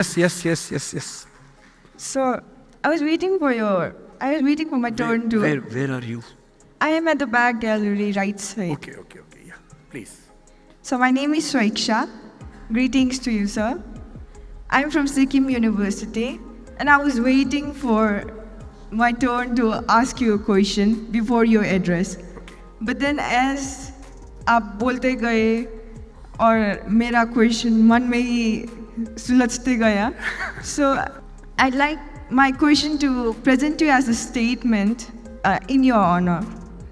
Yes. So I was waiting for my turn to. Where are you? I am at the back gallery, right side. Okay, yeah. Please. So my name is Swaiksha. Greetings to you, sir. I'm from Sikkim University, and I was waiting for my turn to ask you a question before your address. But then as आप बोलते गए और मेरा question मन में ही सुलझते गया, so I'd like my question to present to you as a statement in your honor.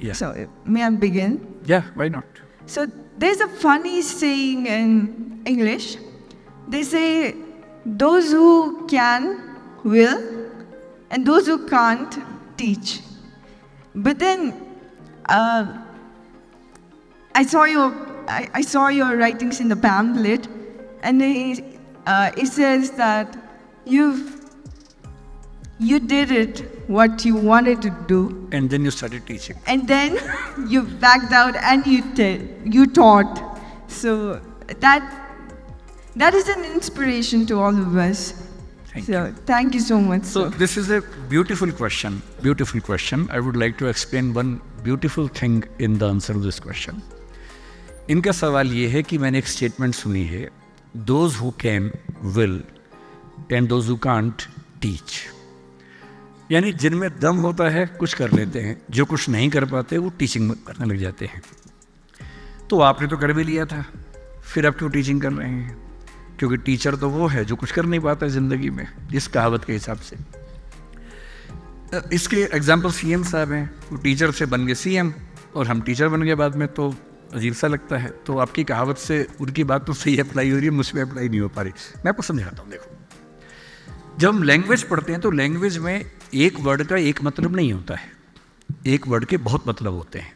Yeah. So may I begin? Yeah, why not? So there's a funny saying in English. They say, those who can will, and those who can't teach. But then I saw your writings in the pamphlet, and it says that you did it what you wanted to do, And then you started teaching. and then you backed out and you taught. So that is an inspiration to all of us. Thank you so much. So sir. this is a beautiful question. I would like to explain one beautiful thing in the answer to this question. इनका सवाल ये है कि मैंने एक statement सुनी है, those who can will and those who can't teach. यानी जिनमें दम होता है कुछ कर लेते हैं, जो कुछ नहीं कर पाते वो टीचिंग करने लग जाते हैं. तो आपने तो कर भी लिया था, फिर आप क्यों टीचिंग कर रहे हैं? क्योंकि टीचर तो वो है जो कुछ कर नहीं पाता ज़िंदगी में, इस कहावत के हिसाब से. इसके एग्जाम्पल सीएम साहब हैं, वो टीचर से बन गए सीएम और हम टीचर बन गए बाद में, तो अजीब सा लगता है. तो आपकी कहावत से उनकी बात तो सही अप्लाई हो रही है, मुझ पर अप्लाई नहीं हो पा रही. मैं आपको समझाता हूँ. देखो, जब हम लैंग्वेज पढ़ते हैं तो लैंग्वेज में एक वर्ड का एक मतलब नहीं होता है, एक वर्ड के बहुत मतलब होते हैं.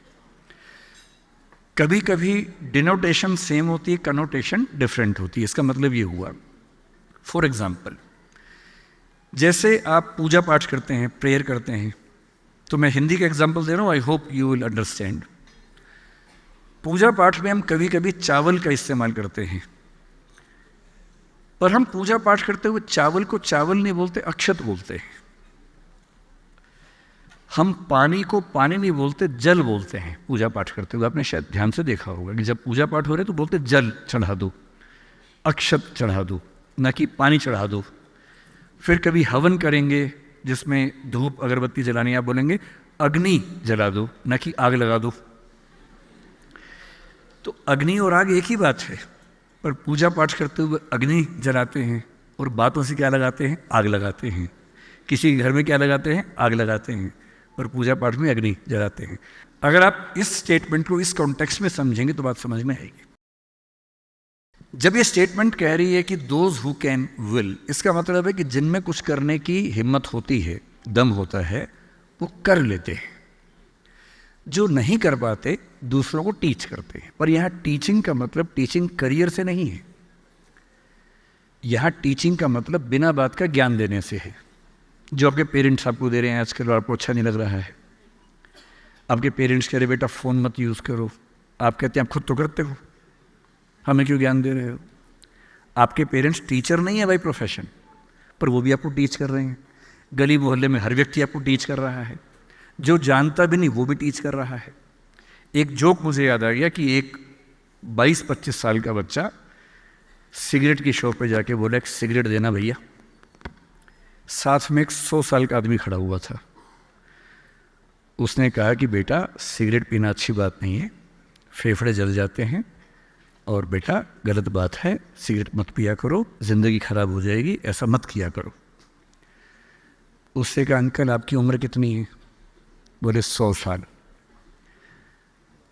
कभी कभी डिनोटेशन सेम होती है, कनोटेशन डिफरेंट होती है. इसका मतलब ये हुआ, फॉर एग्जाम्पल, जैसे आप पूजा पाठ करते हैं, प्रेयर करते हैं, तो मैं हिंदी का एग्जाम्पल दे रहा हूँ, I hope you will understand. पूजा पाठ में हम कभी कभी चावल का इस्तेमाल करते हैं, पर हम पूजा पाठ करते हुए चावल को चावल नहीं बोलते, अक्षत बोलते हैं. हम पानी को पानी नहीं बोलते, जल बोलते हैं पूजा पाठ करते हुए. आपने शायद ध्यान से देखा होगा कि जब पूजा पाठ हो रहे तो बोलते जल चढ़ा दो, अक्षत चढ़ा दो, ना कि पानी चढ़ा दो. फिर कभी हवन करेंगे जिसमें धूप अगरबत्ती जलानी, आप बोलेंगे अग्नि जला दो, ना कि आग लगा दो. तो अग्नि और आग एक ही बात है, पर पूजा पाठ करते हुए अग्नि जलाते हैं और बातों से क्या लगाते हैं? आग लगाते हैं. किसी घर में क्या लगाते हैं? आग लगाते हैं, और पूजा पाठ में अग्नि जलाते हैं. अगर आप इस स्टेटमेंट को इस कॉन्टेक्स्ट में समझेंगे तो बात समझ में आएगी. जब ये स्टेटमेंट कह रही है कि दोज हु कैन विल, इसका मतलब है कि जिनमें कुछ करने की हिम्मत होती है, दम होता है, वो कर लेते हैं. जो नहीं कर पाते दूसरों को टीच करते हैं. पर यहाँ टीचिंग का मतलब टीचिंग करियर से नहीं है. यहाँ टीचिंग का मतलब बिना बात का ज्ञान देने से है. जो आपके पेरेंट्स आपको दे रहे हैं आजकल और आपको अच्छा नहीं लग रहा है. आपके पेरेंट्स कह रहे बेटा फ़ोन मत यूज़ करो, आप कहते हैं आप खुद तो करते हो, हमें क्यों ज्ञान दे रहे हो? आपके पेरेंट्स टीचर नहीं है बाई प्रोफेशन, पर वो भी आपको टीच कर रहे हैं. गली मोहल्ले में हर व्यक्ति आपको टीच कर रहा है. जो जानता भी नहीं वो भी टीच कर रहा है. एक जोक मुझे याद आ गया कि एक 22-25 साल का बच्चा सिगरेट की शॉप पे जाके बोला एक सिगरेट देना भैया. साथ में एक 100 साल का आदमी खड़ा हुआ था. उसने कहा कि बेटा सिगरेट पीना अच्छी बात नहीं है, फेफड़े जल जाते हैं, और बेटा गलत बात है, सिगरेट मत पिया करो, ज़िंदगी खराब हो जाएगी, ऐसा मत किया करो. उससे कहा अंकल आपकी उम्र कितनी है? बोले 100 साल.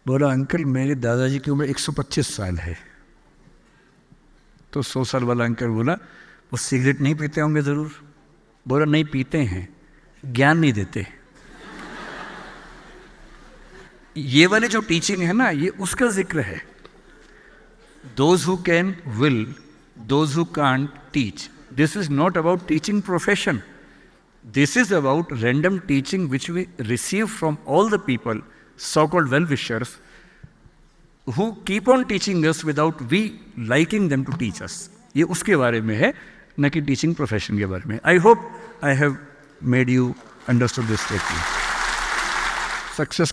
बोला अंकल मेरे दादाजी की उम्र 125 साल है. तो 100 साल वाला अंकल बोला वो सिगरेट नहीं पीते होंगे ज़रूर? बोला नहीं पीते हैं, ज्ञान नहीं देते. ये वाले जो टीचिंग है ना, ये उसका जिक्र है. Those who can will, those who can't teach. This is not about teaching profession. This is about random teaching which we receive from all the people, so-called well-wishers, who keep on teaching us without we liking them to teach us. ये उसके बारे में है, न कि teaching profession के बारे में। I hope I have made you understood this statement. Success